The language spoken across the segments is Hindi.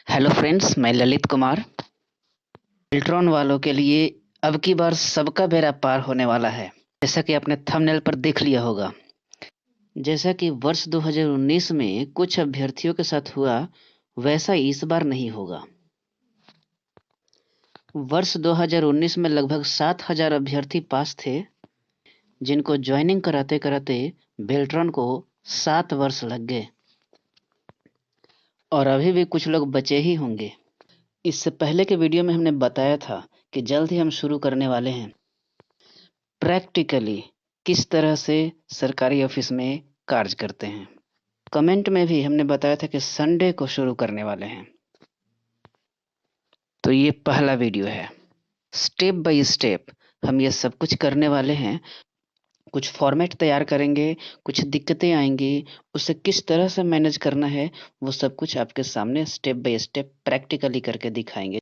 हेलो फ्रेंड्स, मैं ललित कुमार। बेल्ट्रॉन वालों के लिए अब की बार सबका बेड़ा पार होने वाला है। जैसा कि आपने थंबनेल पर देख लिया होगा। जैसा कि वर्ष 2019 में कुछ अभ्यर्थियों के साथ हुआ, वैसा इस बार नहीं होगा। वर्ष 2019 में लगभग 7,000 अभ्यर्थी पास थे, जिनको ज्वाइनिंग कराते कराते बेल्ट्रॉन को 7 वर्ष लग गए और अभी भी कुछ लोग बचे ही होंगे। इससे पहले के वीडियो में हमने बताया था कि जल्द ही हम शुरू करने वाले हैं प्रैक्टिकली किस तरह से सरकारी ऑफिस में कार्य करते हैं। कमेंट में भी हमने बताया था कि संडे को शुरू करने वाले हैं। तो ये पहला वीडियो है। स्टेप बाय स्टेप हम ये सब कुछ करने वाले हैं। कुछ फॉर्मेट तैयार करेंगे, कुछ दिक्कतें आएंगी, उसे किस तरह से मैनेज करना है वो सब कुछ आपके सामने स्टेप बाय स्टेप प्रैक्टिकली करके दिखाएंगे।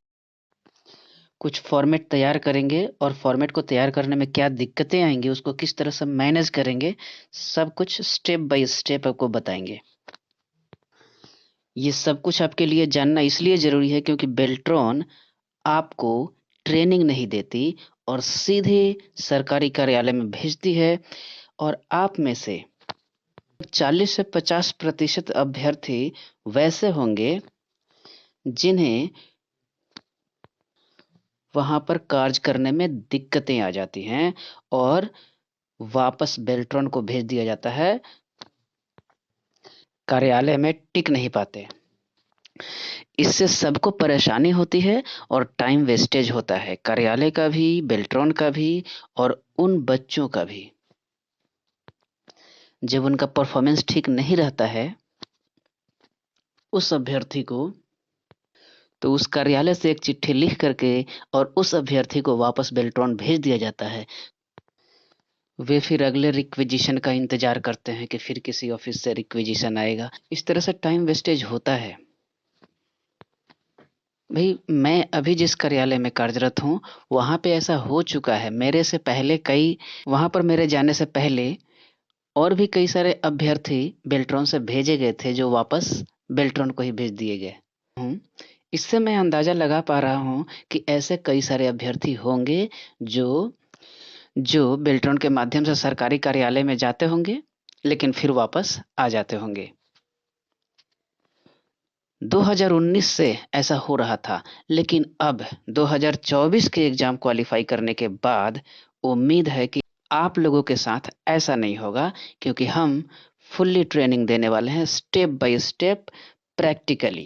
कुछ फॉर्मेट तैयार करेंगे और फॉर्मेट को तैयार करने में क्या दिक्कतें आएंगी, उसको किस तरह से मैनेज करेंगे, सब कुछ स्टेप बाय स्टेप आपको बताएंगे। ये सब कुछ आपके लिए जानना इसलिए ज़रूरी है क्योंकि बेल्ट्रॉन आपको ट्रेनिंग नहीं देती और सीधे सरकारी कार्यालय में भेजती है। और आप में से 40 से 50% अभ्यर्थी वैसे होंगे जिन्हें वहाँ पर कार्य करने में दिक्कतें आ जाती हैं और वापस बेल्ट्रॉन को भेज दिया जाता है। कार्यालय में टिक नहीं पाते। इससे सबको परेशानी होती है और टाइम वेस्टेज होता है, कार्यालय का भी, बेल्ट्रॉन का भी और उन बच्चों का भी। जब उनका परफॉर्मेंस ठीक नहीं रहता है उस अभ्यर्थी को, तो उस कार्यालय से एक चिट्ठी लिख करके और उस अभ्यर्थी को वापस बेल्ट्रॉन भेज दिया जाता है। वे फिर अगले रिक्विजिशन का इंतजार करते हैं कि फिर किसी ऑफिस से रिक्विजिशन आएगा। इस तरह से टाइम वेस्टेज होता है। भाई, मैं अभी जिस कार्यालय में कार्यरत हूँ वहाँ पे ऐसा हो चुका है। मेरे से पहले कई वहाँ पर मेरे जाने से पहले और भी कई सारे अभ्यर्थी बेल्ट्रॉन से भेजे गए थे जो वापस बेल्ट्रॉन को ही भेज दिए गए हूँ। इससे मैं अंदाजा लगा पा रहा हूँ कि ऐसे कई सारे अभ्यर्थी होंगे जो जो बेल्ट्रॉन के माध्यम से सरकारी कार्यालय में जाते होंगे लेकिन फिर वापस आ जाते होंगे। 2019 से ऐसा हो रहा था, लेकिन अब 2024 के एग्जाम क्वालिफाई करने के बाद उम्मीद है कि आप लोगों के साथ ऐसा नहीं होगा, क्योंकि हम फुल्ली ट्रेनिंग देने वाले हैं स्टेप बाय स्टेप प्रैक्टिकली।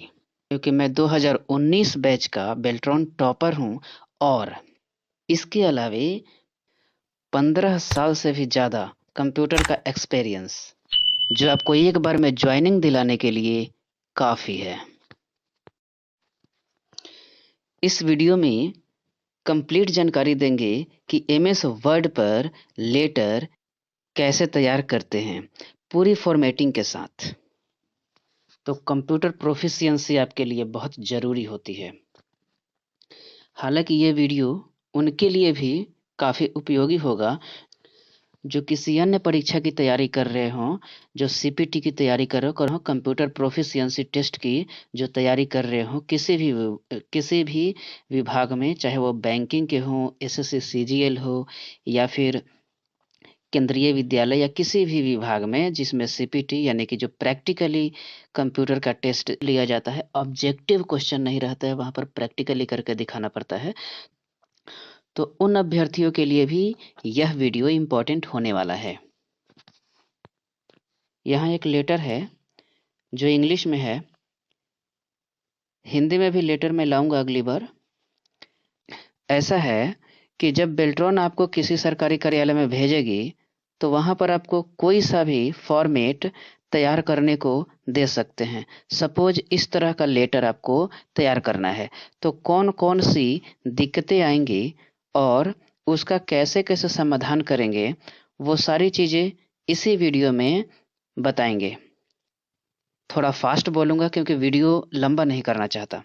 क्योंकि मैं 2019 बैच का बेल्ट्रॉन टॉपर हूं और इसके अलावे 15 साल से भी ज़्यादा कंप्यूटर का एक्सपीरियंस, जो आपको एक बार में ज्वाइनिंग दिलाने के लिए काफ़ी है। इस वीडियो में कंप्लीट जानकारी देंगे कि एमएस वर्ड पर लेटर कैसे तैयार करते हैं, पूरी फॉर्मेटिंग के साथ। तो कंप्यूटर प्रोफिशिएंसी आपके लिए बहुत ज़रूरी होती है। हालांकि ये वीडियो उनके लिए भी काफ़ी उपयोगी होगा जो किसी अन्य परीक्षा की तैयारी कर रहे हों, जो सीपीटी की तैयारी कर रहे हो, कंप्यूटर प्रोफिशिएंसी टेस्ट की जो तैयारी कर रहे हो, किसी भी विभाग में, चाहे वो बैंकिंग के हो, एसएससी सीजीएल हो या फिर केंद्रीय विद्यालय या किसी भी विभाग में जिसमें सीपीटी यानी कि जो प्रैक्टिकली कंप्यूटर का टेस्ट लिया जाता है, ऑब्जेक्टिव क्वेश्चन नहीं रहता है, वहाँ पर प्रैक्टिकली करके दिखाना पड़ता है। तो उन अभ्यर्थियों के लिए भी यह वीडियो इम्पोर्टेंट होने वाला है। यहाँ एक लेटर है जो इंग्लिश में है, हिंदी में भी लेटर में लाऊंगा अगली बार। ऐसा है कि जब बेल्ट्रॉन आपको किसी सरकारी कार्यालय में भेजेगी तो वहाँ पर आपको कोई सा भी फॉर्मेट तैयार करने को दे सकते हैं। सपोज इस तरह का लेटर आपको तैयार करना है, तो कौन कौन सी दिक्कतें आएंगी और उसका कैसे कैसे समाधान करेंगे, वो सारी चीज़ें इसी वीडियो में बताएंगे। थोड़ा फास्ट बोलूँगा क्योंकि वीडियो लंबा नहीं करना चाहता।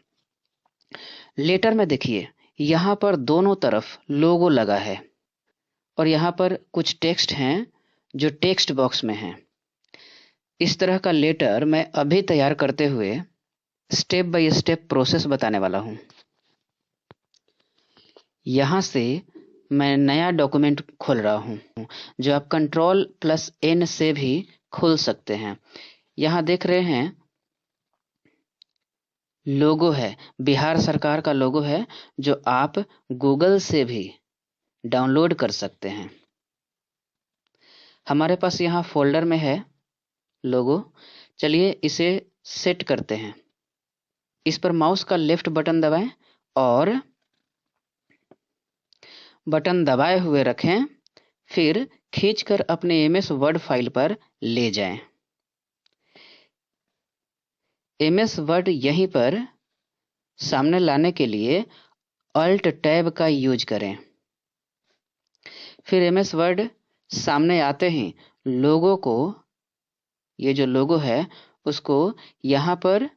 लेटर में देखिए, यहाँ पर दोनों तरफ लोगो लगा है और यहाँ पर कुछ टेक्स्ट हैं जो टेक्स्ट बॉक्स में हैं। इस तरह का लेटर मैं अभी तैयार करते हुए स्टेप बाय स्टेप प्रोसेस बताने वाला हूं। यहां से मैं नया डॉक्यूमेंट खोल रहा हूं, जो आप Ctrl+N से भी खोल सकते हैं। यहां देख रहे हैं लोगो है, बिहार सरकार का लोगो है, जो आप गूगल से भी डाउनलोड कर सकते हैं। हमारे पास यहाँ फोल्डर में है लोगो। चलिए इसे सेट करते हैं। इस पर माउस का लेफ्ट बटन दबाएं और बटन दबाए हुए रखें, फिर खींचकर अपने MS वर्ड फाइल पर ले जाएं। MS वर्ड यहीं पर सामने लाने के लिए Alt टैब का यूज करें। फिर MS वर्ड सामने आते ही लोगो को, ये जो लोगो है उसको यहाँ पर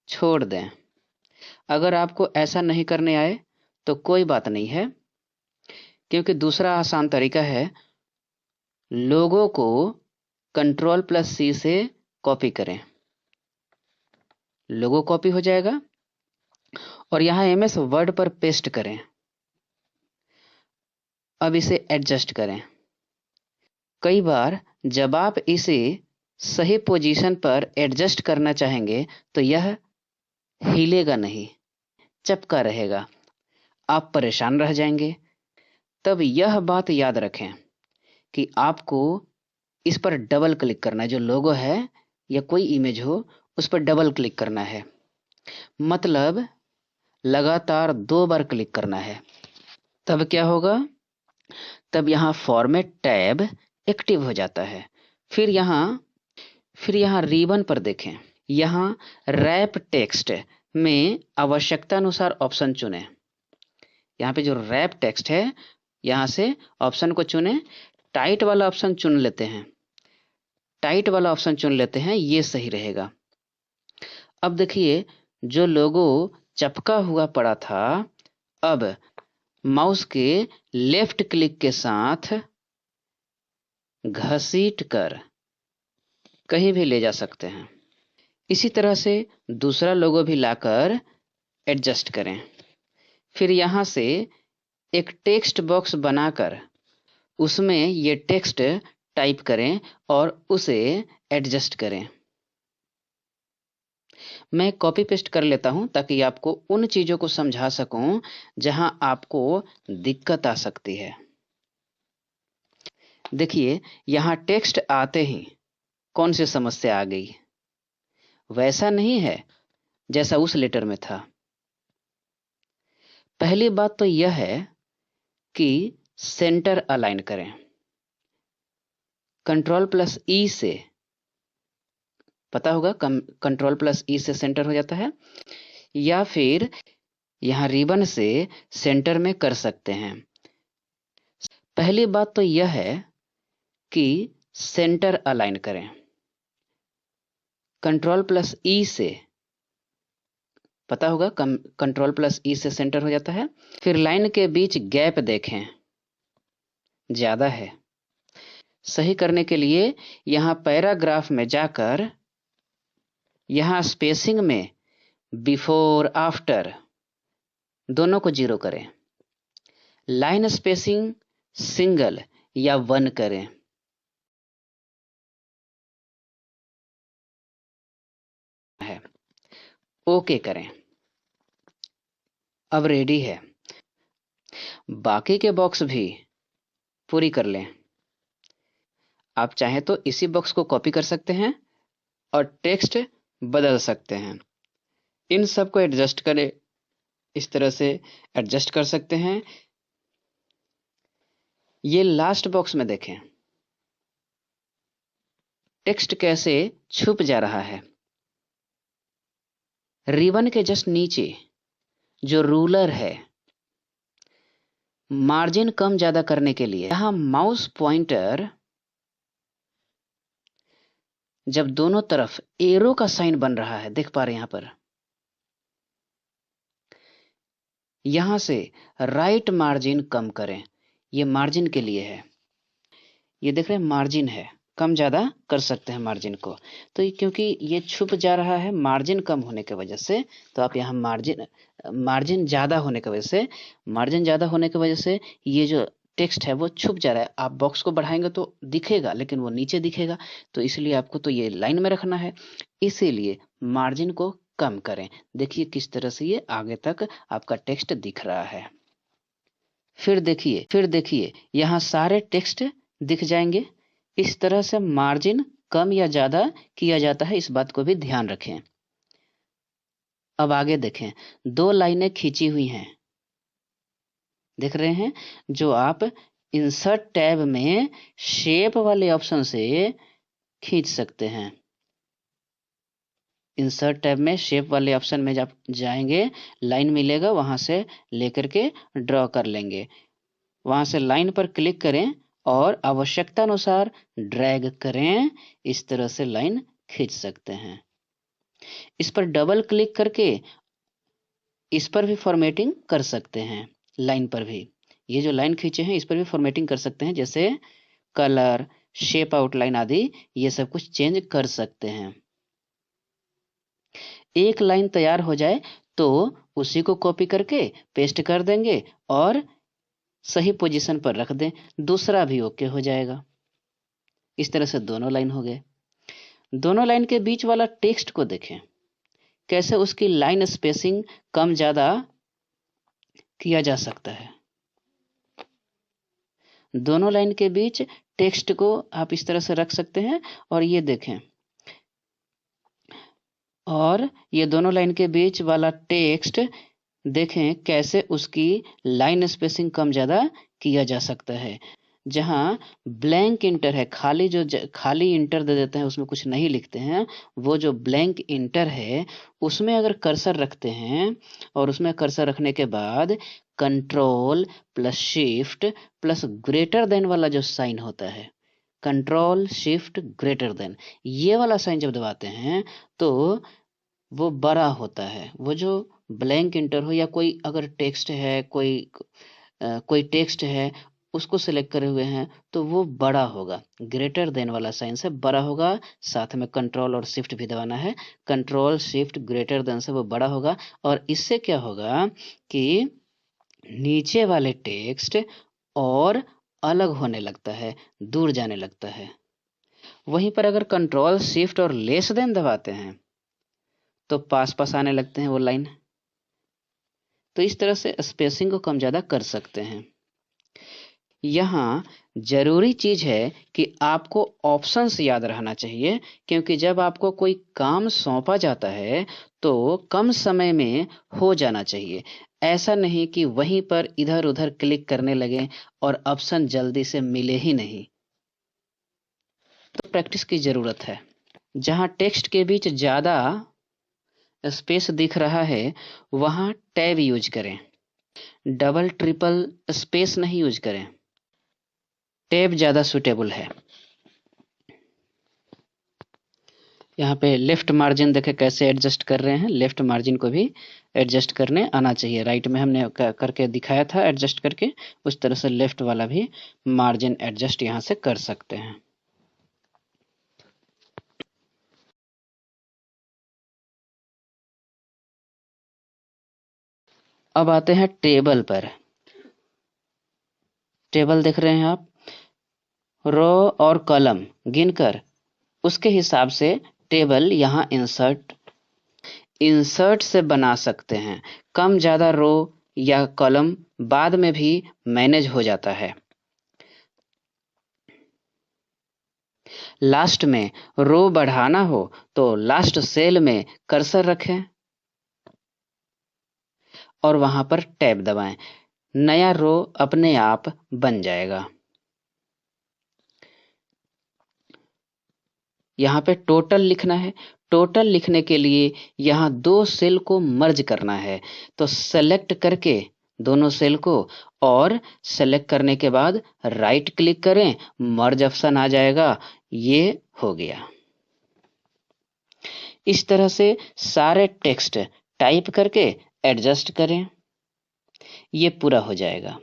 छोड़ दें। अगर आपको ऐसा नहीं करने आए तो कोई बात नहीं है, क्योंकि दूसरा आसान तरीका है, लोगो को Ctrl+C से कॉपी करें। लोगो कॉपी हो जाएगा और यहाँ MS वर्ड पर पेस्ट करें। अब इसे एडजस्ट करें। कई बार जब आप इसे सही पोजीशन पर एडजस्ट करना चाहेंगे तो यह हिलेगा नहीं, चपका रहेगा, आप परेशान रह जाएंगे। तब यह बात याद रखें कि आपको इस पर डबल क्लिक करना है। जो लोगो है या कोई इमेज हो उस पर डबल क्लिक करना है, मतलब लगातार 2 बार क्लिक करना है। तब क्या होगा? तब यहाँ फॉर्मेट टैब एक्टिव हो जाता है। फिर यहाँ रिबन पर देखें। यहाँ रैप टेक्स्ट में आवश्यकता अनुसार ऑप्शन चुनें। यहाँ पे जो रैप टेक्स्ट है यहाँ से ऑप्शन को चुनें। टाइट वाला ऑप्शन चुन लेते हैं। टाइट वाला ऑप्शन चुन लेते हैं, ये सही रहेगा। अब देखिए जो लोगो चपका हुआ पड़ा था, अब माउस के लेफ्ट क्लिक के साथ घसीट कर कहीं भी ले जा सकते हैं। इसी तरह से दूसरा लोगो भी लाकर एडजस्ट करें। फिर यहाँ से एक टेक्स्ट बॉक्स बनाकर उसमें ये टेक्स्ट टाइप करें और उसे एडजस्ट करें। मैं कॉपी पेस्ट कर लेता हूं ताकि आपको उन चीजों को समझा सकूं जहां आपको दिक्कत आ सकती है। देखिए यहां टेक्स्ट आते ही कौन सी समस्या आ गई। वैसा नहीं है जैसा उस लेटर में था। पहली बात तो यह है कि सेंटर अलाइन करें। Ctrl+E से, पता होगा Ctrl+E से सेंटर हो जाता है, या फिर यहां रिबन से सेंटर में कर सकते हैं। पहली बात तो यह है कि सेंटर अलाइन करें। Ctrl+E से, पता होगा Ctrl+E से सेंटर हो जाता है। फिर लाइन के बीच गैप देखें, ज्यादा है। सही करने के लिए यहां पैराग्राफ में जाकर यहां स्पेसिंग में बिफोर आफ्टर दोनों को 0 करें। लाइन स्पेसिंग सिंगल या 1 करें। ओके करें। अब रेडी है। बाकी के बॉक्स भी पूरी कर लें। आप चाहें तो इसी बॉक्स को कॉपी कर सकते हैं और टेक्स्ट बदल सकते हैं। इन सब को एडजस्ट करें, इस तरह से एडजस्ट कर सकते हैं। ये लास्ट बॉक्स में देखें टेक्स्ट कैसे छुप जा रहा है। रिबन के जस्ट नीचे जो रूलर है, मार्जिन कम ज्यादा करने के लिए यहां माउस पॉइंटर जब दोनों तरफ एरो का साइन बन रहा है, देख पा रहे हैं यहां पर, यहां से राइट मार्जिन कम करें। ये मार्जिन के लिए है। ये देख रहे हैं मार्जिन है, कम ज़्यादा कर सकते हैं मार्जिन को। तो क्योंकि ये छुप जा रहा है मार्जिन कम होने की वजह से, तो आप यहाँ मार्जिन ज़्यादा होने की वजह से ये जो टेक्स्ट है वो छुप जा रहा है। आप बॉक्स को बढ़ाएंगे तो दिखेगा, लेकिन वो नीचे दिखेगा, तो इसलिए आपको तो ये लाइन में रखना है, इसीलिए मार्जिन को कम करें। देखिए किस तरह से ये आगे तक आपका टेक्स्ट दिख रहा है। फिर देखिए यहाँ सारे टेक्स्ट दिख जाएंगे। इस तरह से मार्जिन कम या ज्यादा किया जाता है, इस बात को भी ध्यान रखें। अब आगे देखें, 2 लाइनें खींची हुई हैं, देख रहे हैं, जो आप इंसर्ट टैब में शेप वाले ऑप्शन से खींच सकते हैं। इंसर्ट टैब में शेप वाले ऑप्शन में जब जाएंगे, लाइन मिलेगा, वहां से लेकर के ड्रॉ कर लेंगे। वहां से लाइन पर क्लिक करें और आवश्यकता अनुसार ड्रैग करें, इस तरह से लाइन खींच सकते हैं। इस पर डबल क्लिक करके इस पर भी फॉर्मेटिंग कर सकते हैं। लाइन पर भी, ये जो लाइन खींचे हैं इस पर भी फॉर्मेटिंग कर सकते हैं, जैसे कलर, शेप, आउटलाइन आदि, ये सब कुछ चेंज कर सकते हैं। एक लाइन तैयार हो जाए तो उसी को कॉपी करके पेस्ट कर देंगे और सही पोजीशन पर रख दें, दूसरा भी ओके हो जाएगा। इस तरह से दोनों लाइन हो गए। दोनों लाइन के बीच वाला टेक्स्ट को देखें, कैसे उसकी लाइन स्पेसिंग कम ज्यादा किया जा सकता है। दोनों लाइन के बीच टेक्स्ट को आप इस तरह से रख सकते हैं, और ये देखें, और ये दोनों लाइन के बीच वाला टेक्स्ट देखें कैसे उसकी लाइन स्पेसिंग कम ज्यादा किया जा सकता है। जहां ब्लैंक इंटर है, खाली इंटर दे देते हैं, उसमें कुछ नहीं लिखते हैं, वो जो ब्लैंक इंटर है उसमें अगर कर्सर रखते हैं और उसमें कर्सर रखने के बाद control plus shift plus greater than वाला जो साइन होता है, कंट्रोल शिफ्ट ग्रेटर देन, ये वाला साइन जब दबाते हैं तो वो बड़ा होता है। वो जो ब्लैंक इंटर हो या कोई अगर टेक्स्ट है, कोई टेक्स्ट है, उसको सिलेक्ट करे हुए हैं तो वो बड़ा होगा, ग्रेटर देन वाला साइन से बड़ा होगा। साथ में कंट्रोल और शिफ्ट भी दबाना है, कंट्रोल शिफ्ट ग्रेटर देन से वो बड़ा होगा। और इससे क्या होगा कि नीचे वाले टेक्स्ट और अलग होने लगता है, दूर जाने लगता है। वहीं पर अगर कंट्रोल शिफ्ट और लेस देन दबाते हैं तो पास पास आने लगते हैं वो लाइन। तो इस तरह से स्पेसिंग को कम ज्यादा कर सकते हैं। यहाँ जरूरी चीज है कि आपको ऑप्शंस याद रहना चाहिए, क्योंकि जब आपको कोई काम सौंपा जाता है तो कम समय में हो जाना चाहिए। ऐसा नहीं कि वहीं पर इधर उधर क्लिक करने लगे और ऑप्शन जल्दी से मिले ही नहीं। तो प्रैक्टिस की जरूरत है। जहां टेक्स्ट के बीच ज्यादा स्पेस दिख रहा है वहां टैब यूज करें, डबल ट्रिपल स्पेस नहीं यूज करें, टैब ज्यादा सुटेबल है। यहाँ पे लेफ्ट मार्जिन देखे कैसे एडजस्ट कर रहे हैं, लेफ्ट मार्जिन को भी एडजस्ट करने आना चाहिए। राइट में हमने करके दिखाया था एडजस्ट करके, उस तरह से लेफ्ट वाला भी मार्जिन एडजस्ट यहाँ से कर सकते हैं। अब आते हैं टेबल पर। टेबल देख रहे हैं आप, रो और कॉलम गिनकर उसके हिसाब से टेबल यहाँ इंसर्ट से बना सकते हैं। कम ज्यादा रो या कॉलम बाद में भी मैनेज हो जाता है। लास्ट में रो बढ़ाना हो तो लास्ट सेल में कर्सर रखें और वहां पर टैब दबाएं, नया रो अपने आप बन जाएगा। यहाँ पे टोटल लिखना है, टोटल लिखने के लिए यहाँ 2 सेल को मर्ज करना है, तो सेलेक्ट करके दोनों सेल को और सेलेक्ट करने के बाद राइट क्लिक करें, मर्ज ऑप्शन आ जाएगा, ये हो गया। इस तरह से सारे टेक्स्ट टाइप करके एडजस्ट करें, ये पूरा हो जाएगा।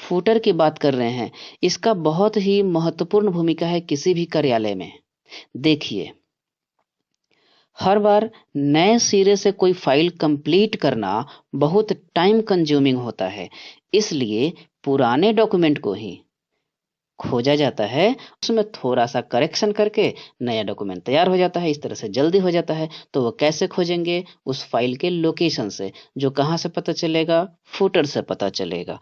फूटर की बात कर रहे हैं। इसका बहुत ही महत्वपूर्ण भूमिका है किसी भी कार्यालय में। देखिए, हर बार नए सिरे से कोई फाइल कंप्लीट करना बहुत टाइम कंज्यूमिंग होता है, इसलिए पुराने डॉक्यूमेंट को ही खोजा जाता है, उसमें थोड़ा सा करेक्शन करके नया डॉक्यूमेंट तैयार हो जाता है। इस तरह से जल्दी हो जाता है। तो वो कैसे खोजेंगे? उस फाइल के लोकेशन से, जो कहाँ से पता चलेगा? फुटर से पता चलेगा।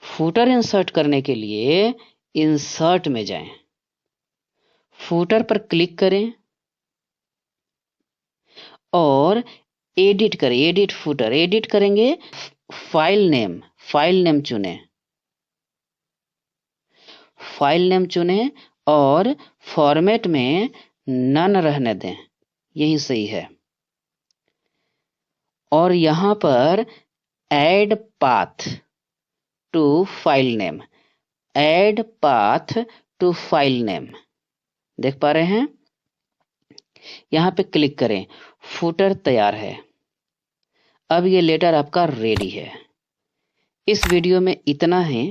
फुटर इंसर्ट करने के लिए इंसर्ट में जाएं, फुटर पर क्लिक करें और एडिट करें। एडिट फुटर, एडिट करेंगे, फाइल नेम चुनें, फाइल नेम चुनें और फॉर्मेट में नन रहने दें, यही सही है। और यहां पर add path to file name, add path to file name, देख पा रहे हैं? यहां पे क्लिक करें, फुटर तैयार है। अब ये लेटर आपका रेडी है। इस वीडियो में इतना है।